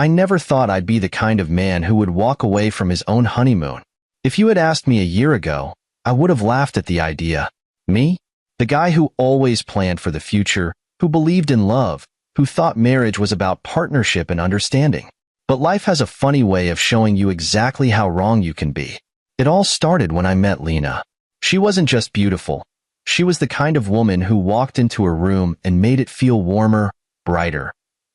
I never thought I'd be the kind of man who would walk away from his own honeymoon. If you had asked me a year ago, I would have laughed at the idea. Me? The guy who always planned for the future, who believed in love, who thought marriage was about partnership and understanding. But life has a funny way of showing you exactly how wrong you can be. It all started when I met Lena. She wasn't just beautiful. She was the kind of woman who walked into a room and made it feel warmer, brighter.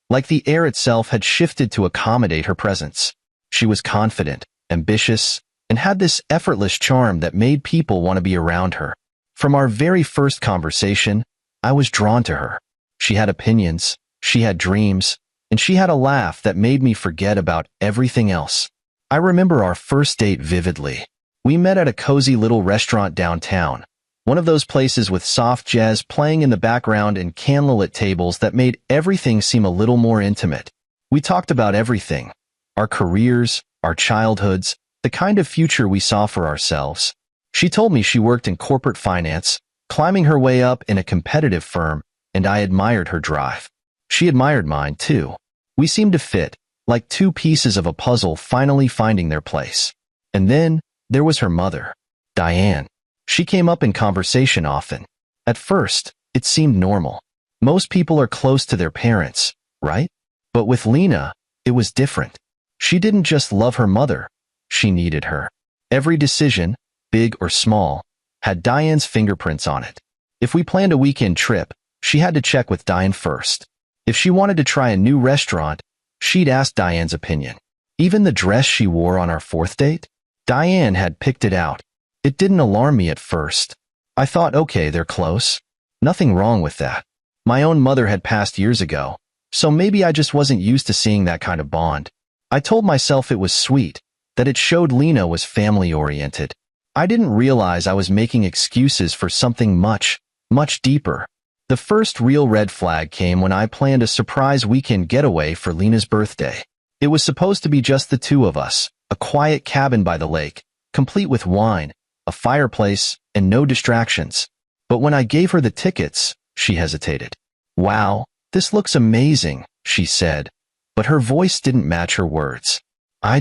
Like the air itself had shifted to accommodate her presence. She was confident, ambitious, and had this effortless charm that made people want to be around her. From our very first conversation, I was drawn to her. She had opinions, she had dreams, and she had a laugh that made me forget about everything else. I remember our first date vividly. We met at a cozy little restaurant downtown, one of those places with soft jazz playing in the background and candlelit tables that made everything seem a little more intimate. We talked about everything, our careers, our childhoods, the kind of future we saw for ourselves. She told me she worked in corporate finance, climbing her way up in a competitive firm, and I admired her drive. She admired mine, too. We seemed to fit, like two pieces of a puzzle finally finding their place. And then, there was her mother, Diane. She came up in conversation often. At first, it seemed normal. Most people are close to their parents, right? But with Lena, it was different. She didn't just love her mother, she needed her. Every decision, big or small, had Diane's fingerprints on it. If we planned a weekend trip, she had to check with Diane first. If she wanted to try a new restaurant, she'd ask Diane's opinion. Even the dress she wore on our fourth date, Diane had picked it out. It didn't alarm me at first. I thought, okay, they're close. Nothing wrong with that. My own mother had passed years ago, so maybe I just wasn't used to seeing that kind of bond. I told myself it was sweet, that it showed Lena was family-oriented. I didn't realize I was making excuses for something much, much deeper. The first real red flag came when I planned a surprise weekend getaway for Lena's birthday. It was supposed to be just the two of us, a quiet cabin by the lake, complete with wine, a fireplace, and no distractions. But when I gave her the tickets, she hesitated. "Wow, this looks amazing," she said, but her voice didn't match her words. I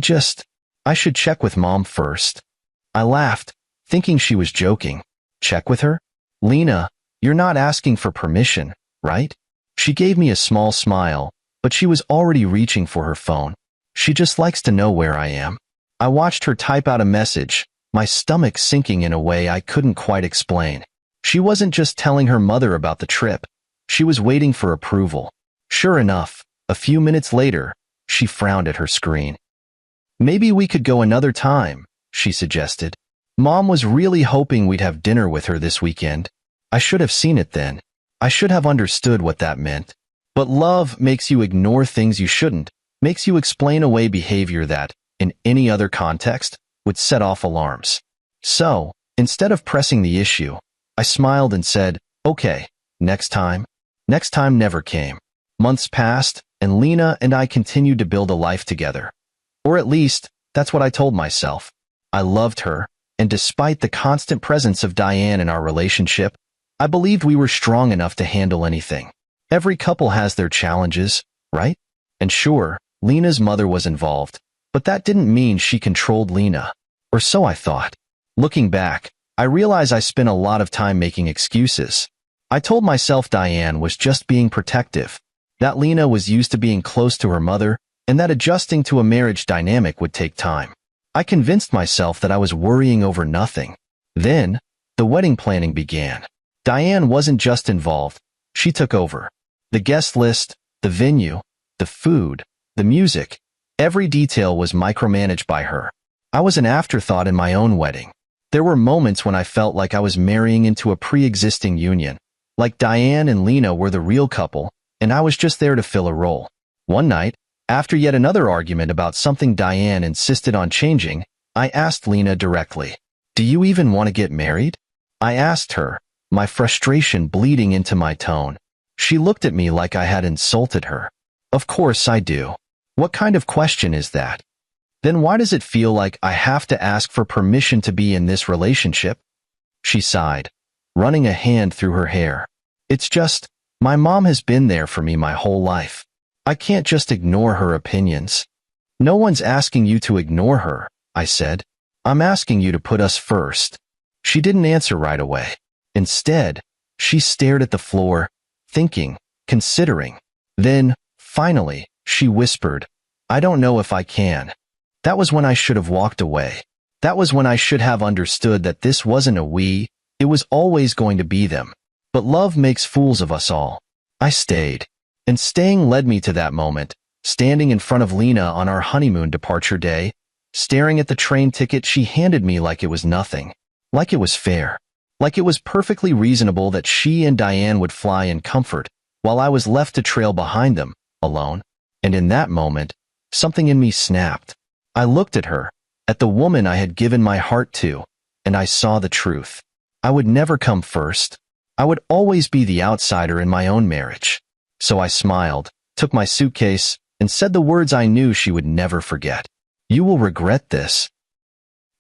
should check with Mom first." I laughed, thinking she was joking. Check with her? Lena, you're not asking for permission, right? She gave me a small smile, but she was already reaching for her phone. She just likes to know where I am. I watched her type out a message, my stomach sinking in a way I couldn't quite explain. She wasn't just telling her mother about the trip. She was waiting for approval. Sure enough, a few minutes later, she frowned at her screen. "Maybe we could go another time," she suggested. Mom was really hoping we'd have dinner with her this weekend. I should have seen it then. I should have understood what that meant. But love makes you ignore things you shouldn't, makes you explain away behavior that, in any other context, would set off alarms. So, instead of pressing the issue, I smiled and said, "Okay, next time." Next time never came. Months passed, and Lena and I continued to build a life together. Or at least, that's what I told myself. I loved her, and despite the constant presence of Diane in our relationship, I believed we were strong enough to handle anything. Every couple has their challenges, right? And sure, Lena's mother was involved, but that didn't mean she controlled Lena. Or so I thought. Looking back, I realize I spent a lot of time making excuses. I told myself Diane was just being protective, that Lena was used to being close to her mother, and that adjusting to a marriage dynamic would take time. I convinced myself that I was worrying over nothing. Then, the wedding planning began. Diane wasn't just involved, she took over. The guest list, the venue, the food, the music, every detail was micromanaged by her. I was an afterthought in my own wedding. There were moments when I felt like I was marrying into a pre-existing union, like Diane and Lena were the real couple, and I was just there to fill a role. One night, after yet another argument about something Diane insisted on changing, I asked Lena directly, "Do you even want to get married?" I asked her, my frustration bleeding into my tone. She looked at me like I had insulted her. "Of course I do. What kind of question is that? Then why does it feel like I have to ask for permission to be in this relationship?" She sighed, running a hand through her hair. "It's just, my mom has been there for me my whole life. I can't just ignore her opinions. No one's asking you to ignore her, I said. I'm asking you to put us first. She didn't answer right away. Instead, she stared at the floor, thinking, considering. Then, finally, she whispered, I don't know if I can. That was when I should have walked away. That was when I should have understood that this wasn't a we, it was always going to be them. But love makes fools of us all. I stayed. And staying led me to that moment, standing in front of Lena on our honeymoon departure day, staring at the train ticket she handed me like it was nothing, like it was fair, like it was perfectly reasonable that she and Diane would fly in comfort, while I was left to trail behind them, alone. And in that moment, something in me snapped. I looked at her, at the woman I had given my heart to, and I saw the truth. I would never come first. I would always be the outsider in my own marriage. So I smiled, took my suitcase, and said the words I knew she would never forget. You will regret this.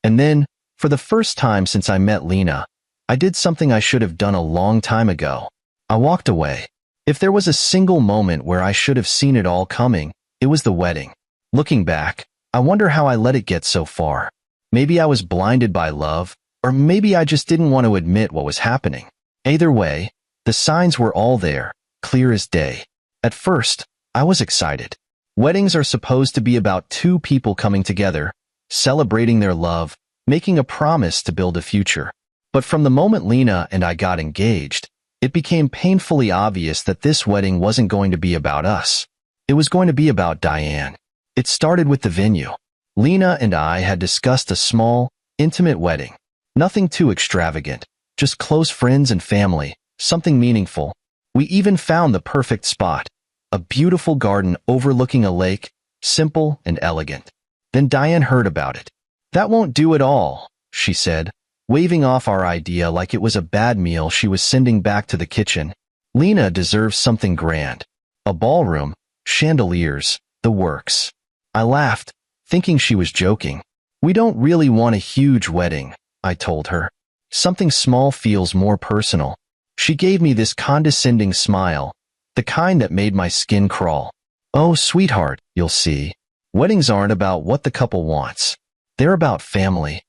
And then, for the first time since I met Lena, I did something I should have done a long time ago. I walked away. If there was a single moment where I should have seen it all coming, it was the wedding. Looking back, I wonder how I let it get so far. Maybe I was blinded by love, or maybe I just didn't want to admit what was happening. Either way, the signs were all there, clear as day. At first, I was excited. Weddings are supposed to be about two people coming together, celebrating their love, making a promise to build a future. But from the moment Lena and I got engaged, it became painfully obvious that this wedding wasn't going to be about us. It was going to be about Diane. It started with the venue. Lena and I had discussed a small, intimate wedding. Nothing too extravagant, just close friends and family, something meaningful. We even found the perfect spot. A beautiful garden overlooking a lake, simple and elegant. Then Diane heard about it. That won't do at all, she said, waving off our idea like it was a bad meal she was sending back to the kitchen. Lena deserves something grand. A ballroom, chandeliers, the works. I laughed, thinking she was joking. We don't really want a huge wedding, I told her. Something small feels more personal. She gave me this condescending smile, the kind that made my skin crawl. Oh, sweetheart, you'll see. Weddings aren't about what the couple wants. They're about family.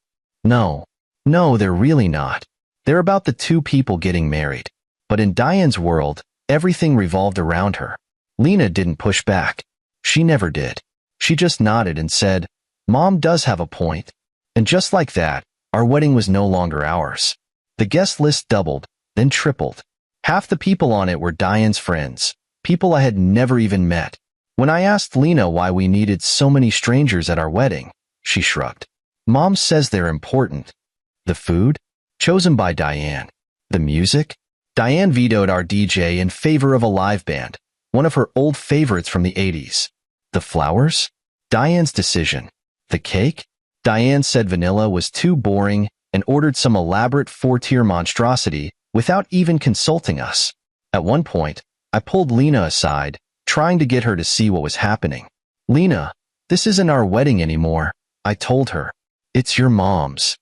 No, they're really not. They're about the two people getting married. But in Diane's world, everything revolved around her. Lena didn't push back. She never did. She just nodded and said, Mom does have a point. And just like that, our wedding was no longer ours. The guest list doubled, then tripled. Half the people on it were Diane's friends, people I had never even met. When I asked Lena why we needed so many strangers at our wedding, she shrugged. Mom says they're important. The food? Chosen by Diane. The music? Diane vetoed our DJ in favor of a live band, one of her old favorites from the 80s. The flowers? Diane's decision. The cake? Diane said vanilla was too boring and ordered some elaborate 4-tier monstrosity without even consulting us. At one point, I pulled Lena aside, trying to get her to see what was happening. Lena, this isn't our wedding anymore, I told her. It's your mom's.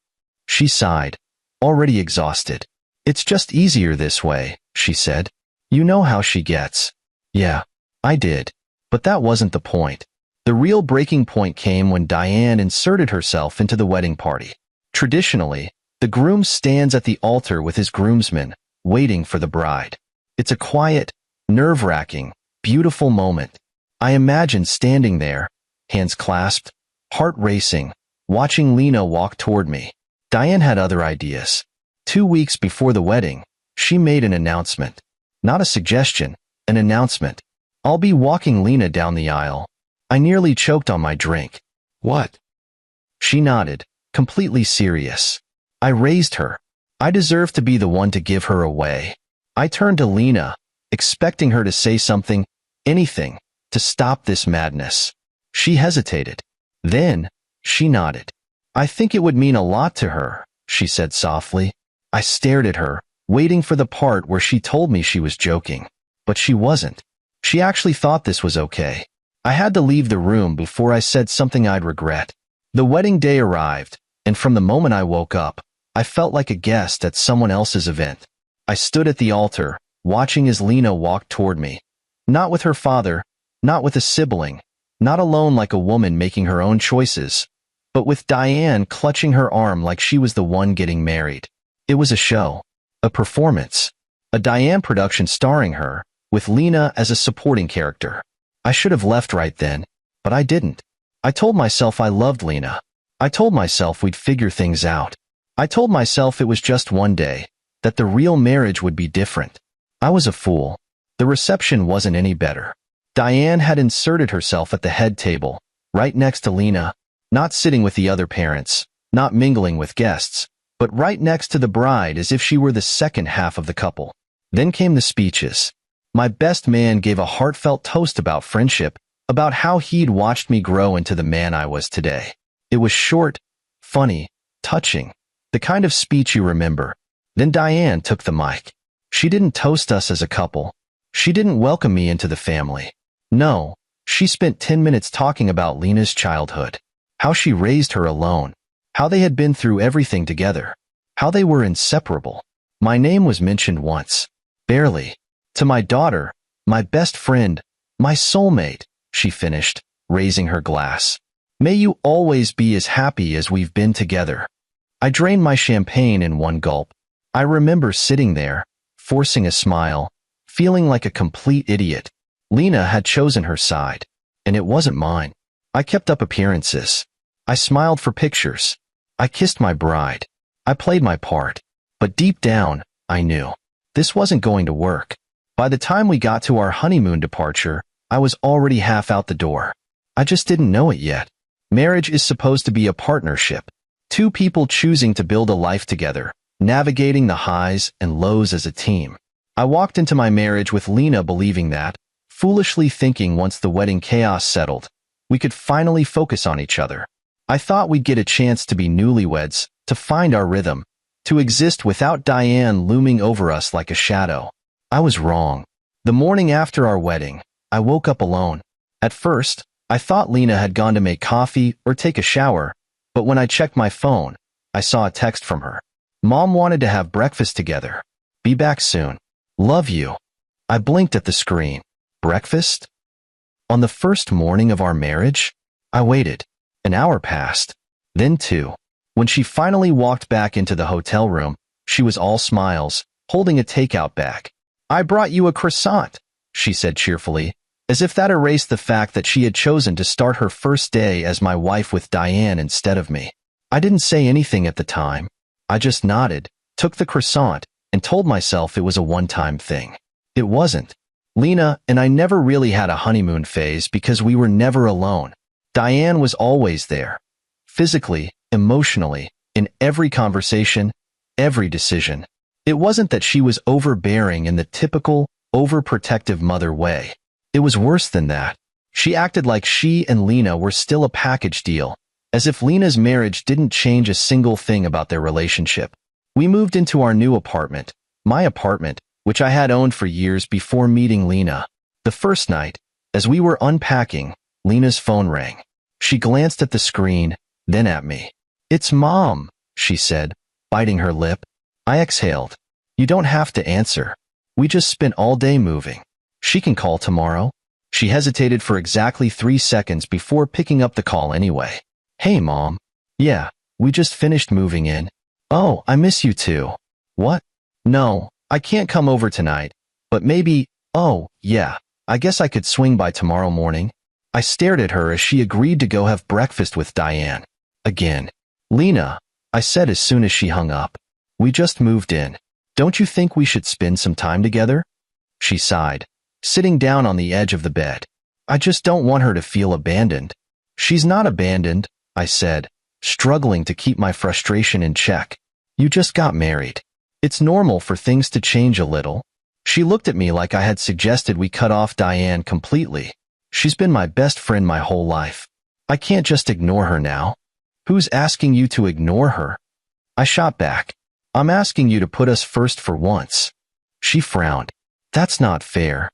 She sighed, already exhausted. It's just easier this way, she said. You know how she gets. Yeah, I did. But that wasn't the point. The real breaking point came when Diane inserted herself into the wedding party. Traditionally, the groom stands at the altar with his groomsmen, waiting for the bride. It's a quiet, nerve-wracking, beautiful moment. I imagine standing there, hands clasped, heart racing, watching Lena walk toward me. Diane had other ideas. 2 weeks before the wedding, she made an announcement. Not a suggestion, an announcement. I'll be walking Lena down the aisle. I nearly choked on my drink. What? She nodded, completely serious. I raised her. I deserved to be the one to give her away. I turned to Lena, expecting her to say something, anything, to stop this madness. She hesitated. Then, she nodded. I think it would mean a lot to her, she said softly. I stared at her, waiting for the part where she told me she was joking. But she wasn't. She actually thought this was okay. I had to leave the room before I said something I'd regret. The wedding day arrived, and from the moment I woke up, I felt like a guest at someone else's event. I stood at the altar, watching as Lena walked toward me. Not with her father, Not with a sibling, not alone like a woman making her own choices, but with Diane clutching her arm like she was the one getting married. It was a show, a performance, a Diane production starring her, with Lena as a supporting character. I should have left right then, but I didn't. I told myself I loved Lena. I told myself we'd figure things out. I told myself it was just one day, that the real marriage would be different. I was a fool. The reception wasn't any better. Diane had inserted herself at the head table, right next to Lena, not sitting with the other parents, not mingling with guests, but right next to the bride as if she were the second half of the couple. Then came the speeches. My best man gave a heartfelt toast about friendship, about how he'd watched me grow into the man I was today. It was short, funny, touching, the kind of speech you remember. Then Diane took the mic. She didn't toast us as a couple. She didn't welcome me into the family. No, she spent 10 minutes talking about Lena's childhood, how she raised her alone, how they had been through everything together, how they were inseparable. My name was mentioned once, barely. To my daughter, my best friend, my soulmate, she finished, raising her glass. May you always be as happy as we've been together. I drained my champagne in one gulp. I remember sitting there, forcing a smile, feeling like a complete idiot. Lena had chosen her side, and it wasn't mine. I kept up appearances. I smiled for pictures. I kissed my bride. I played my part. But deep down, I knew this wasn't going to work. By the time we got to our honeymoon departure, I was already half out the door. I just didn't know it yet. Marriage is supposed to be a partnership. Two people choosing to build a life together, navigating the highs and lows as a team. I walked into my marriage with Lena believing that, foolishly thinking once the wedding chaos settled, we could finally focus on each other. I thought we'd get a chance to be newlyweds, to find our rhythm, to exist without Diane looming over us like a shadow. I was wrong. The morning after our wedding, I woke up alone. At first, I thought Lena had gone to make coffee or take a shower, but when I checked my phone, I saw a text from her. Mom wanted to have breakfast together. Be back soon. Love you. I blinked at the screen. Breakfast? On the first morning of our marriage? I waited. An hour passed. Then 2. When she finally walked back into the hotel room, she was all smiles, holding a takeout bag. I brought you a croissant, she said cheerfully, as if that erased the fact that she had chosen to start her first day as my wife with Diane instead of me. I didn't say anything at the time. I just nodded, took the croissant, and told myself it was a one-time thing. It wasn't. Lena and I never really had a honeymoon phase because we were never alone. Diane was always there. Physically, emotionally, in every conversation, every decision. It wasn't that she was overbearing in the typical, overprotective mother way. It was worse than that. She acted like she and Lena were still a package deal, as if Lena's marriage didn't change a single thing about their relationship. We moved into our new apartment, my apartment, which I had owned for years before meeting Lena. The first night, as we were unpacking, Lena's phone rang. She glanced at the screen, then at me. "It's Mom," she said, biting her lip. I exhaled. "You don't have to answer. We just spent all day moving. She can call tomorrow." She hesitated for exactly 3 seconds before picking up the call anyway. "Hey, Mom." "Yeah, we just finished moving in." "Oh, I miss you too." "What?" "No, I can't come over tonight, but maybe, oh, yeah, I guess I could swing by tomorrow morning." I stared at her as she agreed to go have breakfast with Diane. Again. "Lena," I said as soon as she hung up. "We just moved in. Don't you think we should spend some time together?" She sighed, sitting down on the edge of the bed. "I just don't want her to feel abandoned." "She's not abandoned," I said, struggling to keep my frustration in check. "You just got married. It's normal for things to change a little." She looked at me like I had suggested we cut off Diane completely. "She's been my best friend my whole life. I can't just ignore her now." "Who's asking you to ignore her?" I shot back. "I'm asking you to put us first for once." She frowned. "That's not fair."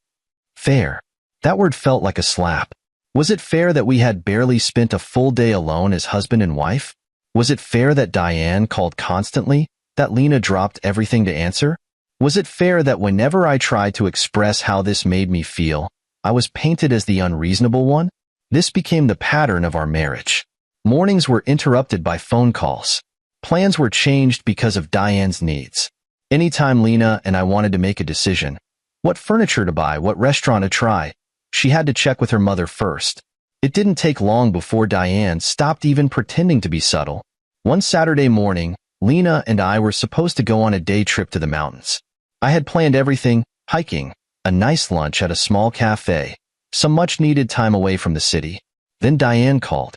Fair. That word felt like a slap. Was it fair that we had barely spent a full day alone as husband and wife? Was it fair that Diane called constantly, that Lena dropped everything to answer? Was it fair that whenever I tried to express how this made me feel, I was painted as the unreasonable one. This became the pattern of our marriage. Mornings were interrupted by phone calls. Plans were changed because of Diane's needs. Anytime Lena and I wanted to make a decision, what furniture to buy, what restaurant to try, she had to check with her mother first. It didn't take long before Diane stopped even pretending to be subtle. One Saturday morning, Lena and I were supposed to go on a day trip to the mountains. I had planned everything: hiking, a nice lunch at a small cafe, some much-needed time away from the city. Then Diane called.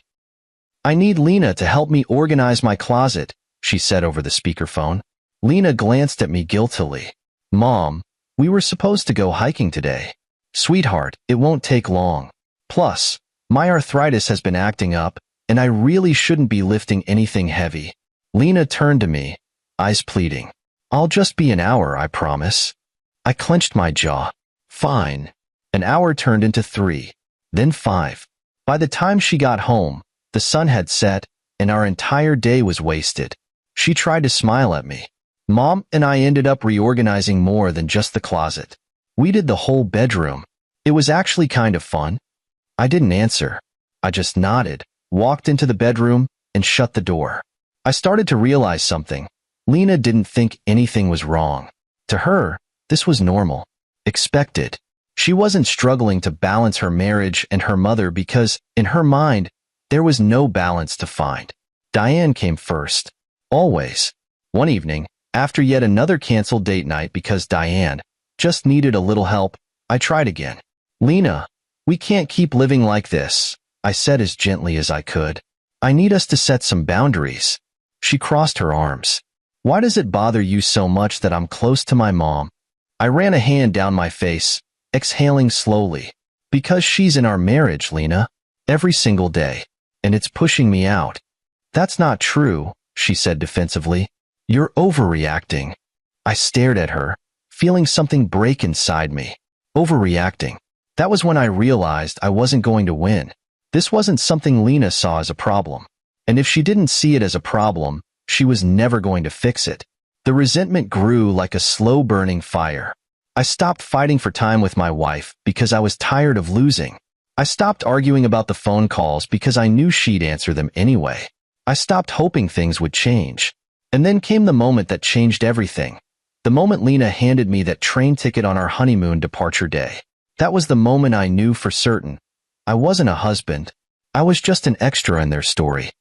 "I need Lena to help me organize my closet," she said over the speakerphone. Lena glanced at me guiltily. "Mom, we were supposed to go hiking today." "Sweetheart, it won't take long. Plus, my arthritis has been acting up, and I really shouldn't be lifting anything heavy." Lena turned to me, eyes pleading. "I'll just be an hour, I promise." I clenched my jaw. Fine. An hour turned into 3, then 5. By the time she got home, the sun had set, and our entire day was wasted. She tried to smile at me. Mom and I ended up reorganizing more than just the closet. We did the whole bedroom. It was actually kind of fun. I didn't answer. I just nodded, walked into the bedroom, and shut the door. I started to realize something. Lena didn't think anything was wrong. To her, this was normal, expected. She wasn't struggling to balance her marriage and her mother because, in her mind, there was no balance to find. Diane came first. Always. One evening, after yet another canceled date night because Diane just needed a little help, I tried again. "Lena, we can't keep living like this," I said as gently as I could. "I need us to set some boundaries." She crossed her arms. "Why does it bother you so much that I'm close to my mom?" I ran a hand down my face, exhaling slowly. "Because she's in our marriage, Lena. Every single day. And it's pushing me out." "That's not true," she said defensively. "You're overreacting." I stared at her, feeling something break inside me. Overreacting. That was when I realized I wasn't going to win. This wasn't something Lena saw as a problem. And if she didn't see it as a problem, she was never going to fix it. The resentment grew like a slow-burning fire. I stopped fighting for time with my wife because I was tired of losing. I stopped arguing about the phone calls because I knew she'd answer them anyway. I stopped hoping things would change. And then came the moment that changed everything. The moment Lena handed me that train ticket on our honeymoon departure day. That was the moment I knew for certain. I wasn't a husband. I was just an extra in their story.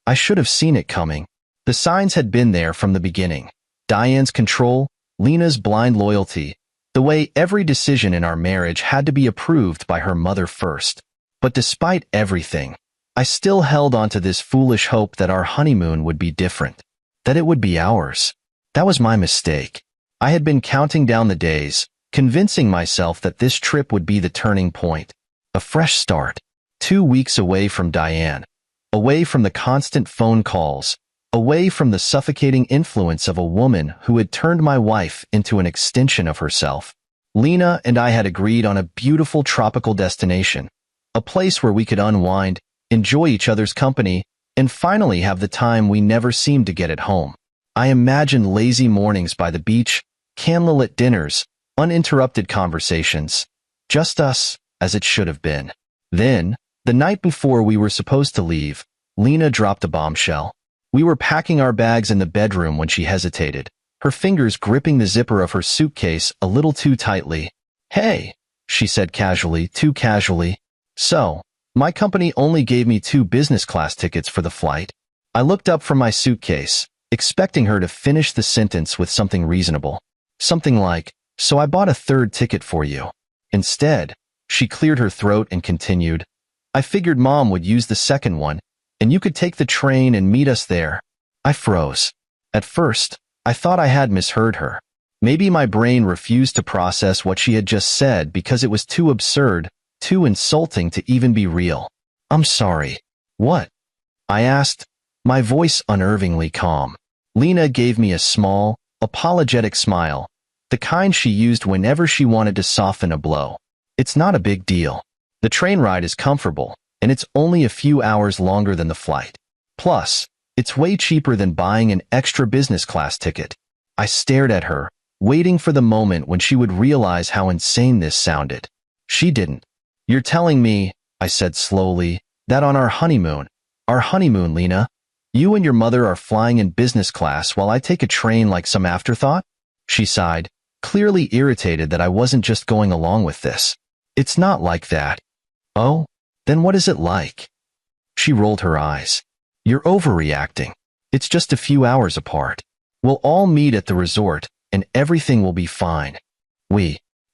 I should have seen it coming. The signs had been there from the beginning. Diane's control, Lena's blind loyalty, the way every decision in our marriage had to be approved by her mother first. But despite everything, I still held on to this foolish hope that our honeymoon would be different, that it would be ours. That was my mistake. I had been counting down the days, convincing myself that this trip would be the turning point. A fresh start. 2 weeks away from Diane. Away from the constant phone calls. Away from the suffocating influence of a woman who had turned my wife into an extension of herself. Lena and I had agreed on a beautiful tropical destination. A place where we could unwind, enjoy each other's company, and finally have the time we never seemed to get at home. I imagined lazy mornings by the beach, candlelit dinners, uninterrupted conversations. Just us, as it should have been. Then, the night before we were supposed to leave, Lena dropped a bombshell. We were packing our bags in the bedroom when she hesitated, her fingers gripping the zipper of her suitcase a little too tightly. "Hey," she said casually, too casually. "So, my company only gave me 2 business class tickets for the flight." I looked up from my suitcase, expecting her to finish the sentence with something reasonable. Something like, "So I bought a 3rd ticket for you." Instead, she cleared her throat and continued, "I figured Mom would use the 2nd one, and you could take the train and meet us there." I froze. At first, I thought I had misheard her. Maybe my brain refused to process what she had just said because it was too absurd, too insulting to even be real. "I'm sorry." "What?" I asked, my voice unnervingly calm. Lena gave me a small, apologetic smile, the kind she used whenever she wanted to soften a blow. "It's not a big deal. The train ride is comfortable, and it's only a few hours longer than the flight. Plus, it's way cheaper than buying an extra business class ticket." I stared at her, waiting for the moment when she would realize how insane this sounded. She didn't. You're telling me, I said slowly, that on our honeymoon, Lena, you and your mother are flying in business class while I take a train like some afterthought? She sighed, clearly irritated that I wasn't just going along with this. It's not like that. Oh? Then what is it like? She rolled her eyes. You're overreacting. It's just a few hours apart. We'll all meet at the resort, and everything will be fine.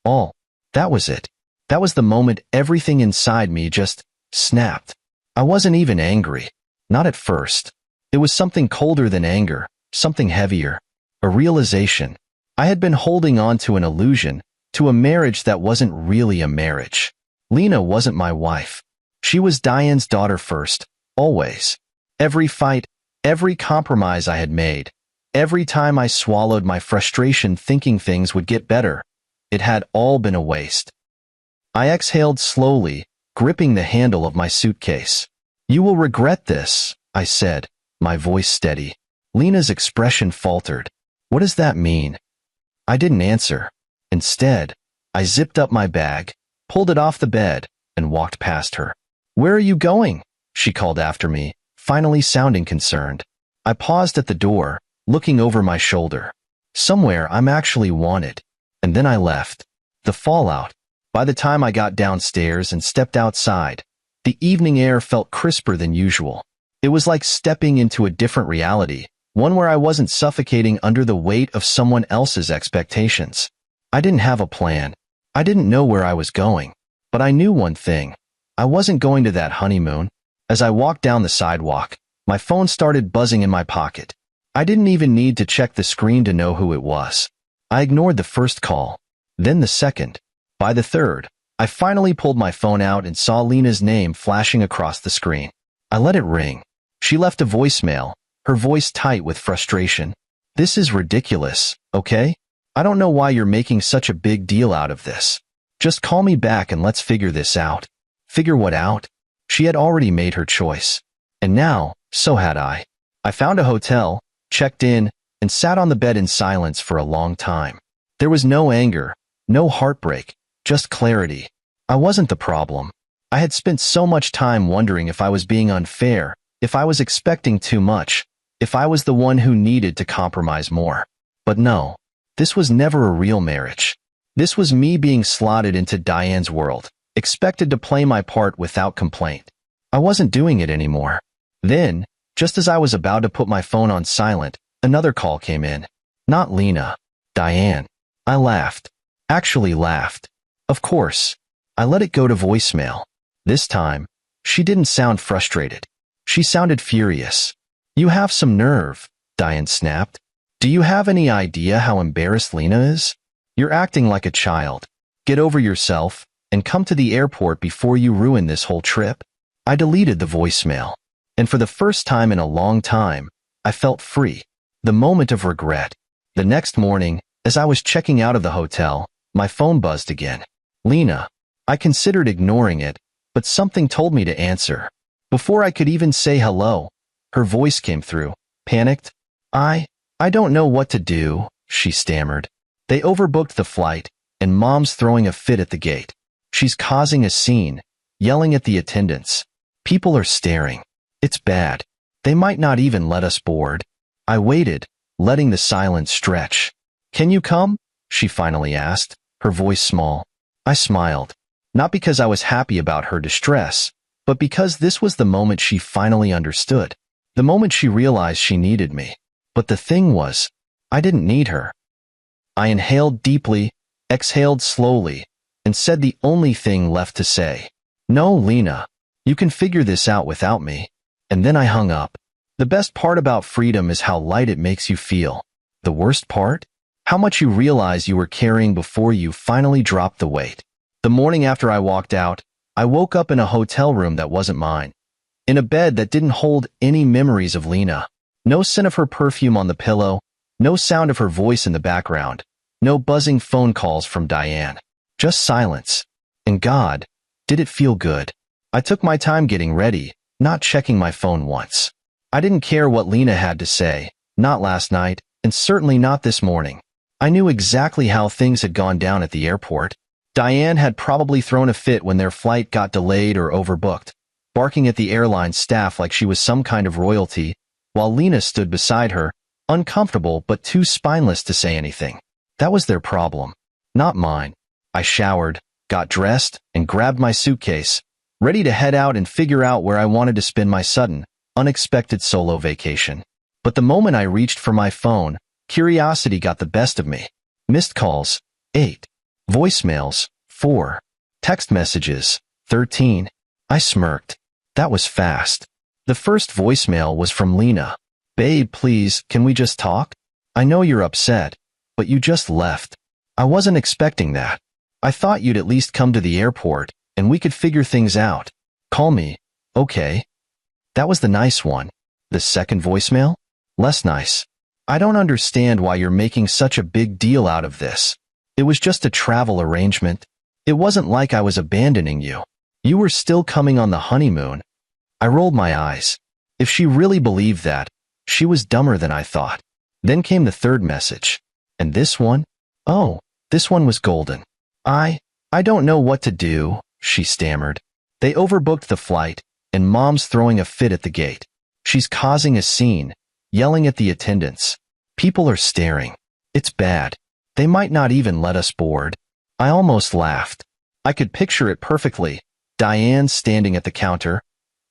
All. That was it. That was the moment everything inside me just snapped. I wasn't even angry. Not at first. It was something colder than anger, something heavier. A realization. I had been holding on to an illusion, to a marriage that wasn't really a marriage. Lena wasn't my wife. She was Diane's daughter first, always. Every fight, every compromise I had made, every time I swallowed my frustration thinking things would get better, it had all been a waste. I exhaled slowly, gripping the handle of my suitcase. You will regret this, I said, my voice steady. Lena's expression faltered. What does that mean? I didn't answer. Instead, I zipped up my bag, pulled it off the bed, and walked past her. Where are you going? She called after me, finally sounding concerned. I paused at the door, looking over my shoulder. Somewhere I'm actually wanted. And then I left. The fallout. By the time I got downstairs and stepped outside, the evening air felt crisper than usual. It was like stepping into a different reality, one where I wasn't suffocating under the weight of someone else's expectations. I didn't have a plan. I didn't know where I was going. But I knew one thing. I wasn't going to that honeymoon. As I walked down the sidewalk, my phone started buzzing in my pocket. I didn't even need to check the screen to know who it was. I ignored the first call, then the second. By the third, I finally pulled my phone out and saw Lena's name flashing across the screen. I let it ring. She left a voicemail, her voice tight with frustration. This is ridiculous, okay? I don't know why you're making such a big deal out of this. Just call me back and let's figure this out. Figure what out? She had already made her choice. And now, so had I. I found a hotel, checked in, and sat on the bed in silence for a long time. There was no anger, no heartbreak, just clarity. I wasn't the problem. I had spent so much time wondering if I was being unfair, if I was expecting too much, if I was the one who needed to compromise more. But no, this was never a real marriage. This was me being slotted into Diane's world, expected to play my part without complaint. I wasn't doing it anymore. Then, just as I was about to put my phone on silent, another call came in. Not Lena. Diane. I laughed. Actually laughed. Of course. I let it go to voicemail. This time, she didn't sound frustrated. She sounded furious. You have some nerve, Diane snapped. Do you have any idea how embarrassed Lena is? You're acting like a child. Get over yourself, and come to the airport before you ruin this whole trip. I deleted the voicemail. And for the first time in a long time, I felt free. The moment of regret. The next morning, as I was checking out of the hotel, my phone buzzed again. Lena. I considered ignoring it, but something told me to answer. Before I could even say hello, her voice came through, panicked. I don't know what to do, she stammered. They overbooked the flight, and Mom's throwing a fit at the gate. She's causing a scene, yelling at the attendants. People are staring. It's bad. They might not even let us board. I waited, letting the silence stretch. Can you come? She finally asked, her voice small. I smiled. Not because I was happy about her distress, but because this was the moment she finally understood. The moment she realized she needed me. But the thing was, I didn't need her. I inhaled deeply, exhaled slowly, and said the only thing left to say. No, Lena. You can figure this out without me. And then I hung up. The best part about freedom is how light it makes you feel. The worst part? How much you realize you were carrying before you finally dropped the weight. The morning after I walked out, I woke up in a hotel room that wasn't mine. In a bed that didn't hold any memories of Lena. No scent of her perfume on the pillow, no sound of her voice in the background, no buzzing phone calls from Diane. Just silence. And God, did it feel good. I took my time getting ready, not checking my phone once. I didn't care what Lena had to say, not last night, and certainly not this morning. I knew exactly how things had gone down at the airport. Diane had probably thrown a fit when their flight got delayed or overbooked, barking at the airline staff like she was some kind of royalty, while Lena stood beside her, uncomfortable but too spineless to say anything. That was their problem, not mine. I showered, got dressed, and grabbed my suitcase, ready to head out and figure out where I wanted to spend my sudden, unexpected solo vacation. But the moment I reached for my phone, curiosity got the best of me. Missed calls, 8. Voicemails, 4. Text messages, 13. I smirked. That was fast. The first voicemail was from Lena. "Babe, please, can we just talk? I know you're upset, but you just left. I wasn't expecting that. I thought you'd at least come to the airport, and we could figure things out. Call me, okay?" That was the nice one. The second voicemail? Less nice. "I don't understand why you're making such a big deal out of this. It was just a travel arrangement. It wasn't like I was abandoning you. You were still coming on the honeymoon." I rolled my eyes. If she really believed that, she was dumber than I thought. Then came the third message. And this one? Oh, this one was golden. I don't know what to do," she stammered. "They overbooked the flight, and Mom's throwing a fit at the gate. She's causing a scene, yelling at the attendants. People are staring. It's bad. They might not even let us board." I almost laughed. I could picture it perfectly. Diane standing at the counter,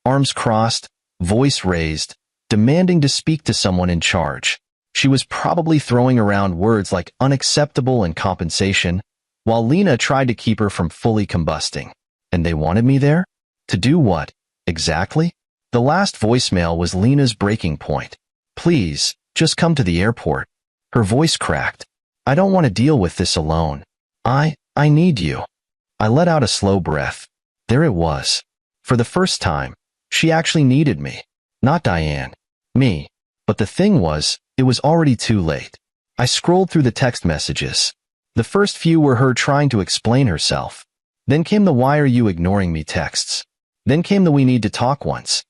arms crossed, voice raised, demanding to speak to someone in charge. She was probably throwing around words like unacceptable and compensation, while Lena tried to keep her from fully combusting. And they wanted me there? To do what, exactly? The last voicemail was Lena's breaking point. "Please, just come to the airport." Her voice cracked. "I don't want to deal with this alone. I need you." I let out a slow breath. There it was. For the first time, she actually needed me. Not Diane. Me. But the thing was, it was already too late. I scrolled through the text messages. The first few were her trying to explain herself. Then came the "why are you ignoring me" texts. Then came the "we need to talk" ones.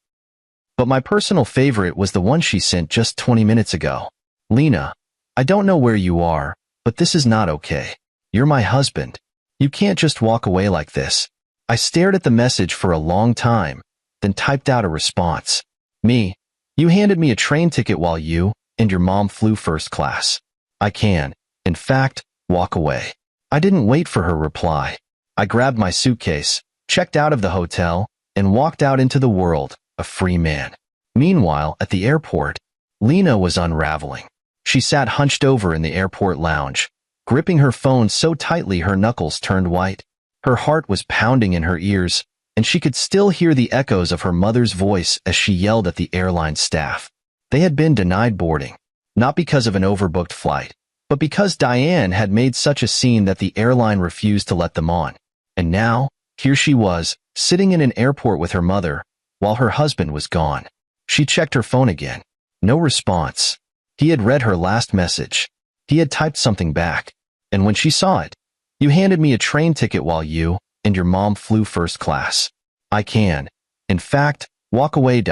But my personal favorite was the one she sent just 20 minutes ago. "Lena, I don't know where you are, but this is not okay. You're my husband. You can't just walk away like this." I stared at the message for a long time, then typed out a response. "Me, you handed me a train ticket while you and your mom flew first class. I can, in fact, walk away." I didn't wait for her reply. I grabbed my suitcase, checked out of the hotel, and walked out into the world, a free man. Meanwhile, at the airport, Lena was unraveling. She sat hunched over in the airport lounge, gripping her phone so tightly her knuckles turned white. Her heart was pounding in her ears, and she could still hear the echoes of her mother's voice as she yelled at the airline staff. They had been denied boarding, not because of an overbooked flight, but because Diane had made such a scene that the airline refused to let them on. And now, here she was, sitting in an airport with her mother, while her husband was gone. She checked her phone again. No response. He had read her last message. He had typed something back. And when she saw it, "You handed me a train ticket while you and your mom flew first class. I can, in fact, walk away."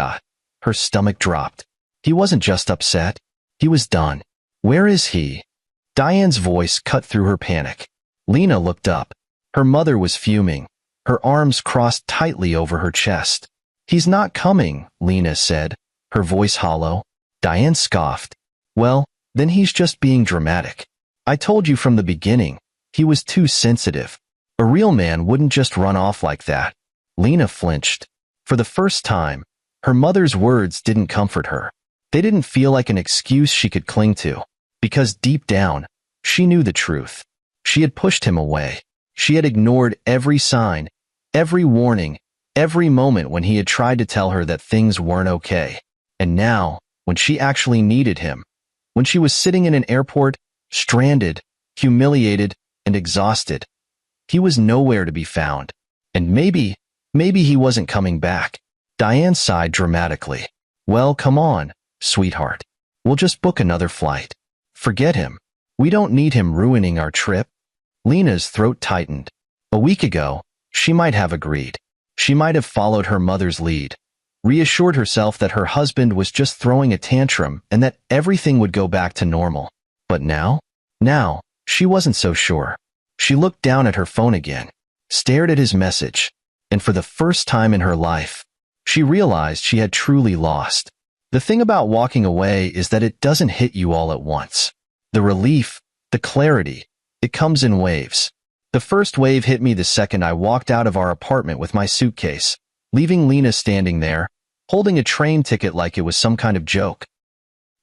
Her stomach dropped. He wasn't just upset. He was done. "Where is he?" Diane's voice cut through her panic. Lena looked up. Her mother was fuming, her arms crossed tightly over her chest. "He's not coming," Lena said, her voice hollow. Diane scoffed. "Well, then he's just being dramatic. I told you from the beginning, he was too sensitive. A real man wouldn't just run off like that." Lena flinched. For the first time, her mother's words didn't comfort her. They didn't feel like an excuse she could cling to, because deep down, she knew the truth. She had pushed him away. She had ignored every sign, every warning, every moment when he had tried to tell her that things weren't okay. And now, when she actually needed him, when she was sitting in an airport, stranded, humiliated, and exhausted, he was nowhere to be found. And maybe he wasn't coming back. Diane sighed dramatically. "Well, come on, sweetheart. We'll just book another flight. Forget him. We don't need him ruining our trip." Lena's throat tightened. A week ago, she might have agreed. She might have followed her mother's lead, reassured herself that her husband was just throwing a tantrum and that everything would go back to normal. But now, she wasn't so sure. She looked down at her phone again, stared at his message, and for the first time in her life, she realized she had truly lost. The thing about walking away is that it doesn't hit you all at once. The relief, the clarity, it comes in waves. The first wave hit me the second I walked out of our apartment with my suitcase, leaving Lena standing there, holding a train ticket like it was some kind of joke.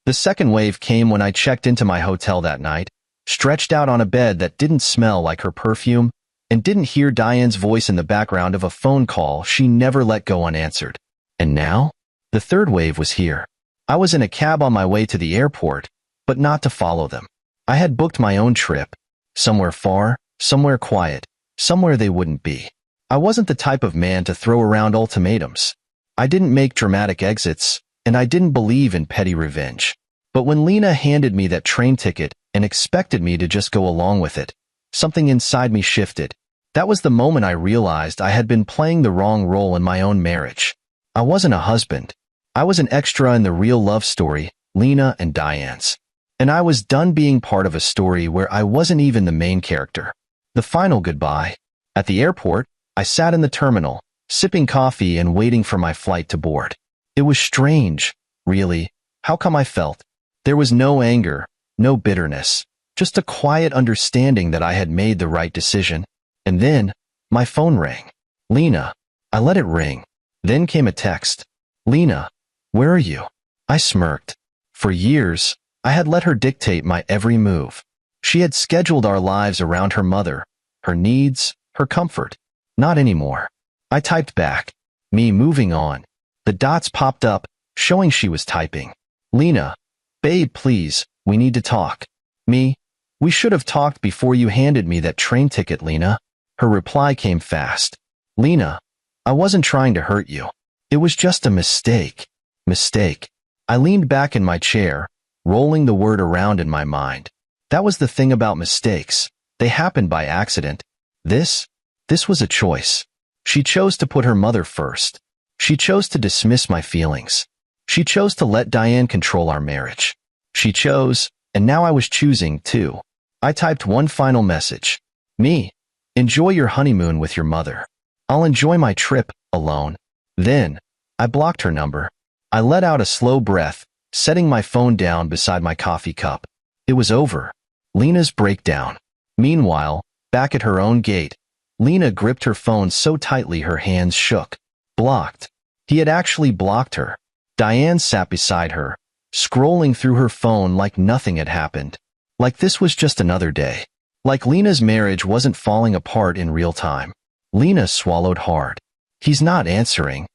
The second wave came when I checked into my hotel that night, stretched out on a bed that didn't smell like her perfume, and didn't hear Diane's voice in the background of a phone call she never let go unanswered. And now, the third wave was here. I was in a cab on my way to the airport, but not to follow them. I had booked my own trip, somewhere far, somewhere quiet, somewhere they wouldn't be. I wasn't the type of man to throw around ultimatums. I didn't make dramatic exits, and I didn't believe in petty revenge. But when Lena handed me that train ticket and expected me to just go along with it, something inside me shifted. That was the moment I realized I had been playing the wrong role in my own marriage. I wasn't a husband. I was an extra in the real love story, Lena and Diane's. And I was done being part of a story where I wasn't even the main character. The final goodbye. At the airport, I sat in the terminal, sipping coffee and waiting for my flight to board. It was strange, really, how come I felt. There was no anger, no bitterness, just a quiet understanding that I had made the right decision. And then, my phone rang. Lena. I let it ring. Then came a text. Lena, where are you? I smirked. For years, I had let her dictate my every move. She had scheduled our lives around her mother, her needs, her comfort. Not anymore. I typed back. Me moving on. The dots popped up, showing she was typing. Lena. Babe, please, we need to talk. Me. We should have talked before you handed me that train ticket, Lena. Her reply came fast. Lena. I wasn't trying to hurt you. It was just a mistake. Mistake. I leaned back in my chair, rolling the word around in my mind. That was the thing about mistakes. They happened by accident. This was a choice. She chose to put her mother first. She chose to dismiss my feelings. She chose to let Diane control our marriage. She chose, and now I was choosing too. I typed one final message. Me. Enjoy your honeymoon with your mother. I'll enjoy my trip, alone. Then, I blocked her number. I let out a slow breath, setting my phone down beside my coffee cup. It was over. Lena's breakdown. Meanwhile, back at her own gate, Lena gripped her phone so tightly her hands shook. Blocked. He had actually blocked her. Diane sat beside her, scrolling through her phone like nothing had happened. Like this was just another day. Like Lena's marriage wasn't falling apart in real time. Lena swallowed hard. He's not answering.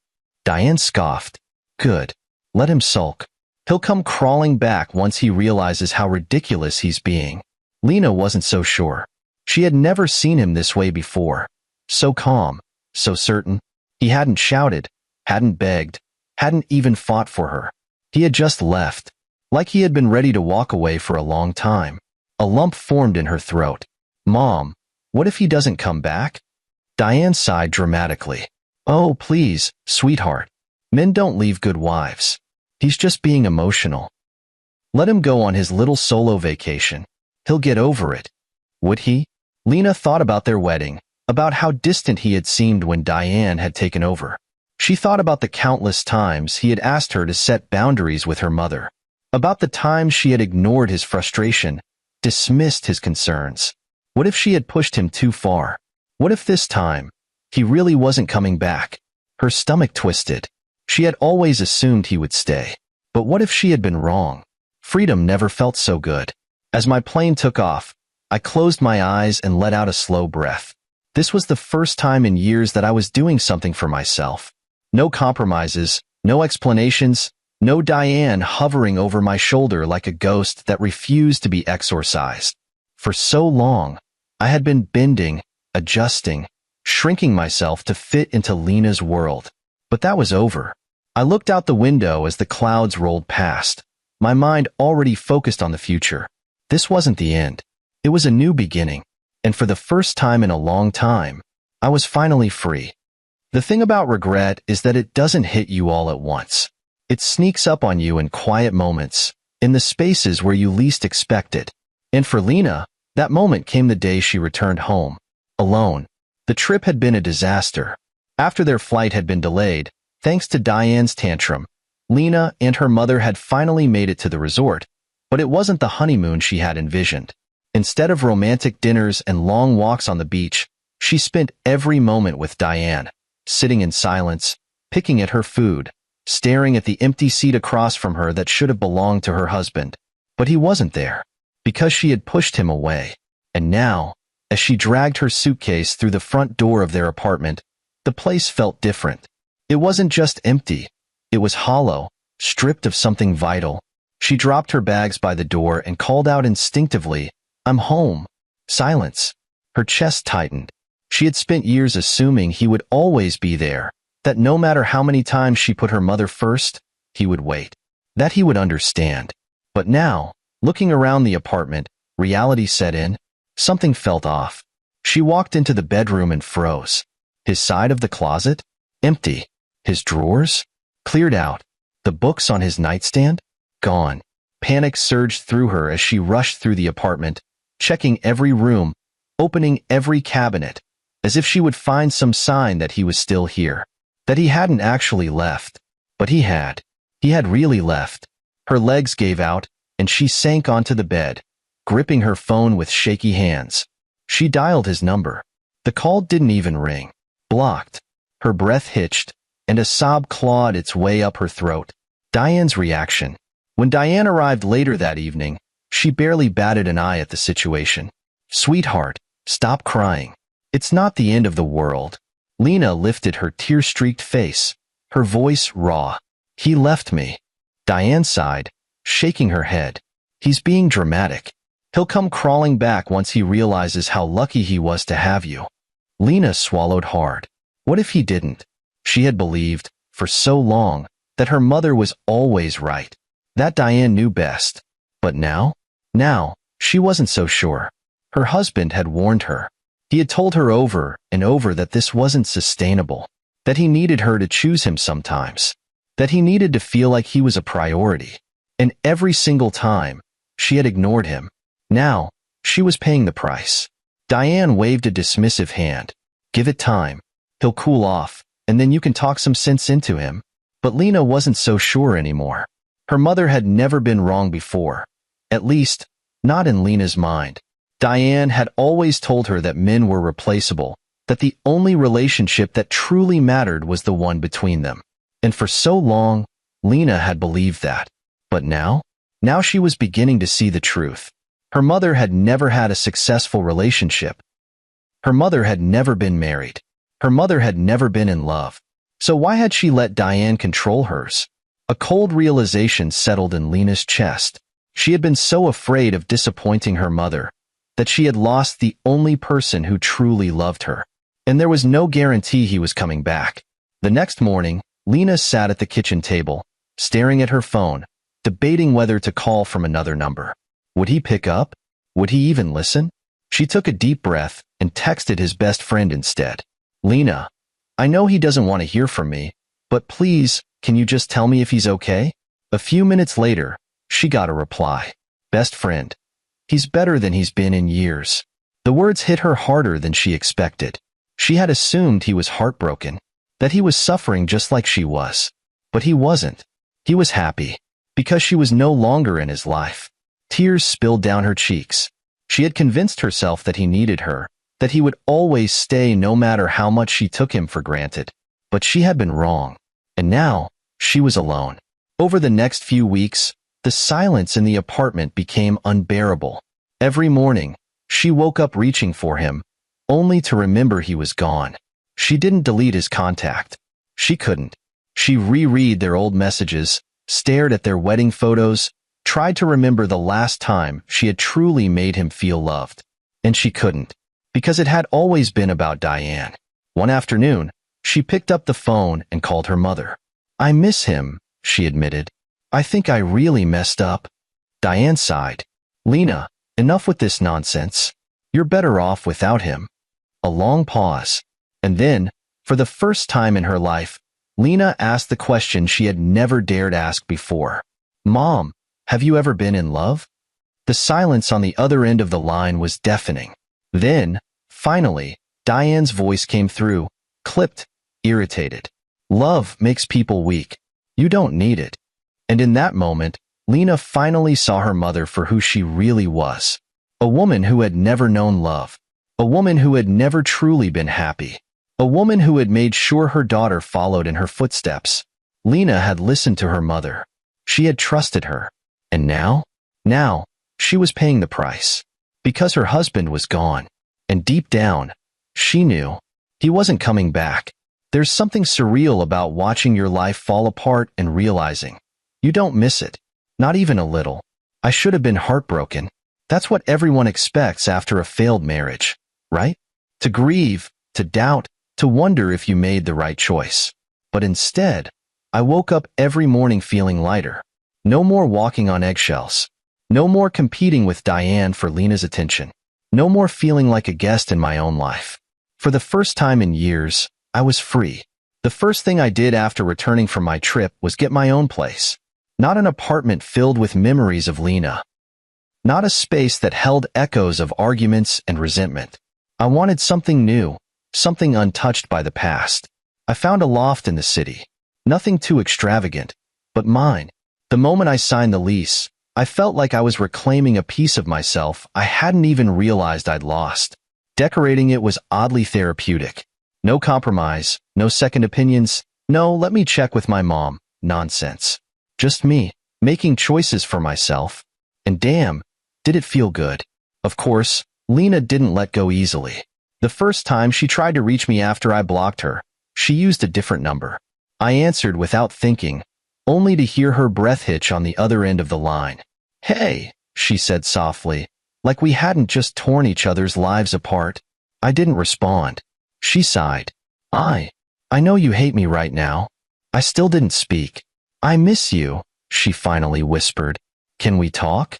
Diane scoffed. Good. Let him sulk. He'll come crawling back once he realizes how ridiculous he's being. Lena wasn't so sure. She had never seen him this way before. So calm, so certain. He hadn't shouted, hadn't begged, hadn't even fought for her. He had just left, like he had been ready to walk away for a long time. A lump formed in her throat. Mom, what if he doesn't come back? Diane sighed dramatically. Oh, please, sweetheart. Men don't leave good wives. He's just being emotional. Let him go on his little solo vacation. He'll get over it. Would he? Lena thought about their wedding, about how distant he had seemed when Diane had taken over. She thought about the countless times he had asked her to set boundaries with her mother, about the times she had ignored his frustration, dismissed his concerns. What if she had pushed him too far? What if this time, he really wasn't coming back? Her stomach twisted. She had always assumed he would stay. But what if she had been wrong? Freedom never felt so good. As my plane took off, I closed my eyes and let out a slow breath. This was the first time in years that I was doing something for myself. No compromises, no explanations, no Diane hovering over my shoulder like a ghost that refused to be exorcised. For so long, I had been bending, adjusting, shrinking myself to fit into Lena's world. But that was over. I looked out the window as the clouds rolled past, my mind already focused on the future. This wasn't the end. It was a new beginning. And for the first time in a long time, I was finally free. The thing about regret is that it doesn't hit you all at once. It sneaks up on you in quiet moments, in the spaces where you least expect it. And for Lena, That moment came the day she returned home, alone. The trip had been a disaster. After their flight had been delayed, thanks to Diane's tantrum, Lena and her mother had finally made it to the resort, but it wasn't the honeymoon she had envisioned. Instead of romantic dinners and long walks on the beach, she spent every moment with Diane, sitting in silence, picking at her food, staring at the empty seat across from her that should have belonged to her husband. But he wasn't there, because she had pushed him away. And now, as she dragged her suitcase through the front door of their apartment, the place felt different. It wasn't just empty. It was hollow, stripped of something vital. She dropped her bags by the door and called out instinctively, "I'm home." Silence. Her chest tightened. She had spent years assuming he would always be there, that no matter how many times she put her mother first, he would wait, that he would understand. But now, looking around the apartment, reality set in. Something felt off. She walked into the bedroom and froze. His side of the closet? Empty. His drawers? Cleared out. The books on his nightstand? Gone. Panic surged through her as she rushed through the apartment, checking every room, opening every cabinet, as if she would find some sign that he was still here, that he hadn't actually left. But he had. He had really left. Her legs gave out, and she sank onto the bed, gripping her phone with shaky hands. She dialed his number. The call didn't even ring. Blocked. Her breath hitched, and a sob clawed its way up her throat. Diane's reaction. When Diane arrived later that evening, she barely batted an eye at the situation. "Sweetheart, stop crying. It's not the end of the world." Lena lifted her tear-streaked face, her voice raw. "He left me." Diane sighed, shaking her head. "He's being dramatic. He'll come crawling back once he realizes how lucky he was to have you." Lena swallowed hard. What if he didn't? She had believed, for so long, that her mother was always right, that Diane knew best. But now? Now, she wasn't so sure. Her husband had warned her. He had told her over and over that this wasn't sustainable, that he needed her to choose him sometimes, that he needed to feel like he was a priority. And every single time, she had ignored him. Now, she was paying the price. Diane waved a dismissive hand. "Give it time. He'll cool off, and then you can talk some sense into him." But Lena wasn't so sure anymore. Her mother had never been wrong before. At least, not in Lena's mind. Diane had always told her that men were replaceable, that the only relationship that truly mattered was the one between them. And for so long, Lena had believed that. But now? Now she was beginning to see the truth. Her mother had never had a successful relationship. Her mother had never been married. Her mother had never been in love. So why had she let Diane control hers? A cold realization settled in Lena's chest. She had been so afraid of disappointing her mother that she had lost the only person who truly loved her. And there was no guarantee he was coming back. The next morning, Lena sat at the kitchen table, staring at her phone, debating whether to call from another number. Would he pick up? Would he even listen? She took a deep breath and texted his best friend instead. "Lena, I know he doesn't want to hear from me, but please, can you just tell me if he's okay?" A few minutes later, she got a reply. "Best friend. He's better than he's been in years." The words hit her harder than she expected. She had assumed he was heartbroken, that he was suffering just like she was. But he wasn't. He was happy, because she was no longer in his life. Tears spilled down her cheeks. She had convinced herself that he needed her, that he would always stay no matter how much she took him for granted. But she had been wrong. And now, she was alone. Over the next few weeks, the silence in the apartment became unbearable. Every morning, she woke up reaching for him, only to remember he was gone. She didn't delete his contact. She couldn't. She reread their old messages, stared at their wedding photos, tried to remember the last time she had truly made him feel loved. And she couldn't, because it had always been about Diane. One afternoon, she picked up the phone and called her mother. "I miss him," she admitted. "I think I really messed up." Diane sighed. "Lena, enough with this nonsense. You're better off without him." A long pause. And then, for the first time in her life, Lena asked the question she had never dared ask before. "Mom, have you ever been in love?" The silence on the other end of the line was deafening. Then, finally, Diane's voice came through, clipped, irritated. Love makes people weak. You don't need it. And in that moment, Lena finally saw her mother for who she really was. A woman who had never known love. A woman who had never truly been happy. A woman who had made sure her daughter followed in her footsteps. Lena had listened to her mother. She had trusted her. And now? Now, she was paying the price. Because her husband was gone. And deep down, she knew he wasn't coming back. There's something surreal about watching your life fall apart and realizing you don't miss it. Not even a little. I should have been heartbroken. That's what everyone expects after a failed marriage, right? To grieve, to doubt, to wonder if you made the right choice. But instead, I woke up every morning feeling lighter. No more walking on eggshells. No more competing with Diane for Lena's attention. No more feeling like a guest in my own life. For the first time in years, I was free. The first thing I did after returning from my trip was get my own place. Not an apartment filled with memories of Lena. Not a space that held echoes of arguments and resentment. I wanted something new, something untouched by the past. I found a loft in the city. Nothing too extravagant, but mine. The moment I signed the lease, I felt like I was reclaiming a piece of myself I hadn't even realized I'd lost. Decorating it was oddly therapeutic. No compromise, no second opinions, no let me check with my mom, nonsense. Just me, making choices for myself. And damn, did it feel good. Of course, Lena didn't let go easily. The first time she tried to reach me after I blocked her, she used a different number. I answered without thinking, only to hear her breath hitch on the other end of the line. Hey, she said softly, like we hadn't just torn each other's lives apart. I didn't respond. She sighed. I know you hate me right now. I still didn't speak. I miss you, she finally whispered. Can we talk?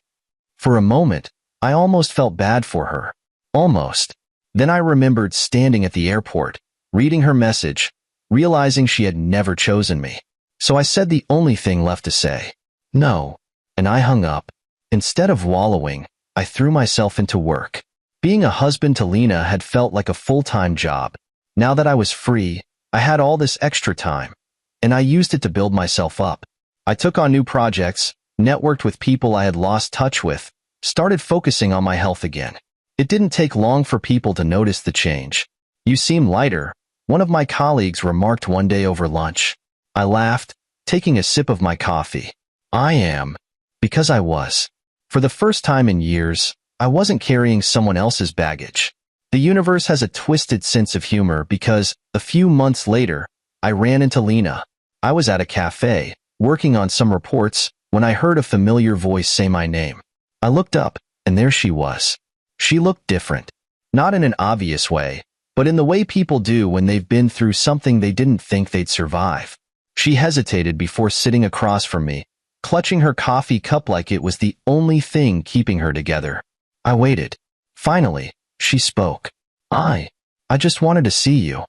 For a moment, I almost felt bad for her. Almost. Then I remembered standing at the airport, reading her message, realizing she had never chosen me. So I said the only thing left to say. No. And I hung up. Instead of wallowing, I threw myself into work. Being a husband to Lena had felt like a full-time job. Now that I was free, I had all this extra time. And I used it to build myself up. I took on new projects, networked with people I had lost touch with, started focusing on my health again. It didn't take long for people to notice the change. You seem lighter, one of my colleagues remarked one day over lunch. I laughed, taking a sip of my coffee. I am. Because I was. For the first time in years, I wasn't carrying someone else's baggage. The universe has a twisted sense of humor because, a few months later, I ran into Lena. I was at a cafe, working on some reports, when I heard a familiar voice say my name. I looked up, and there she was. She looked different. Not in an obvious way, but in the way people do when they've been through something they didn't think they'd survive. She hesitated before sitting across from me, clutching her coffee cup like it was the only thing keeping her together. I waited. Finally, she spoke. I just wanted to see you.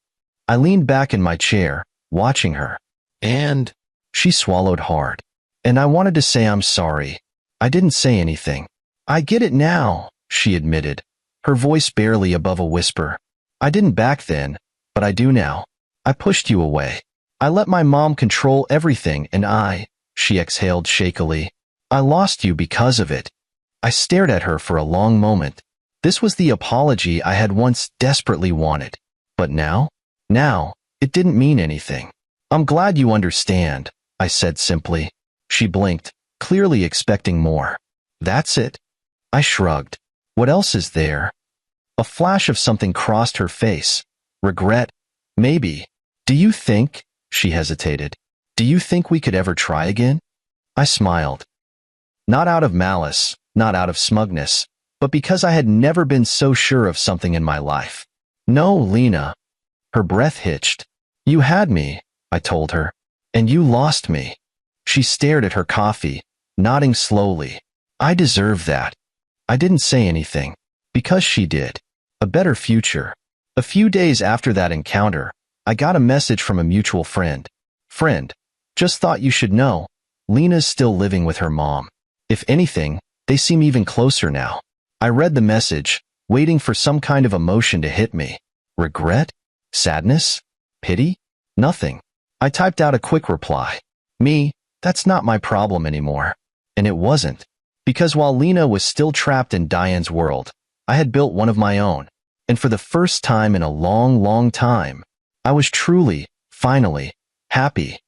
I leaned back in my chair, watching her. And she swallowed hard. And I wanted to say I'm sorry. I didn't say anything. I get it now, she admitted, her voice barely above a whisper. I didn't back then, but I do now. I pushed you away. I let my mom control everything and she exhaled shakily. I lost you because of it. I stared at her for a long moment. This was the apology I had once desperately wanted. But now, it didn't mean anything. I'm glad you understand, I said simply. She blinked, clearly expecting more. That's it? I shrugged. What else is there? A flash of something crossed her face. Regret? Maybe. Do you think? She hesitated. Do you think we could ever try again? I smiled. Not out of malice, not out of smugness, but because I had never been so sure of something in my life. No, Lena. Her breath hitched. You had me, I told her, and you lost me. She stared at her coffee, nodding slowly. I deserve that. I didn't say anything, because she did. A better future. A few days after that encounter, I got a message from a mutual friend. Friend, just thought you should know, Lena's still living with her mom. If anything, They seem even closer now. I read the message, waiting for some kind of emotion to hit me. Regret? Sadness? Pity? Nothing. I typed out a quick reply. Me, that's not my problem anymore. And it wasn't. Because while Lena was still trapped in Diane's world, I had built one of my own. And for the first time in a long, long time, I was truly, finally, happy.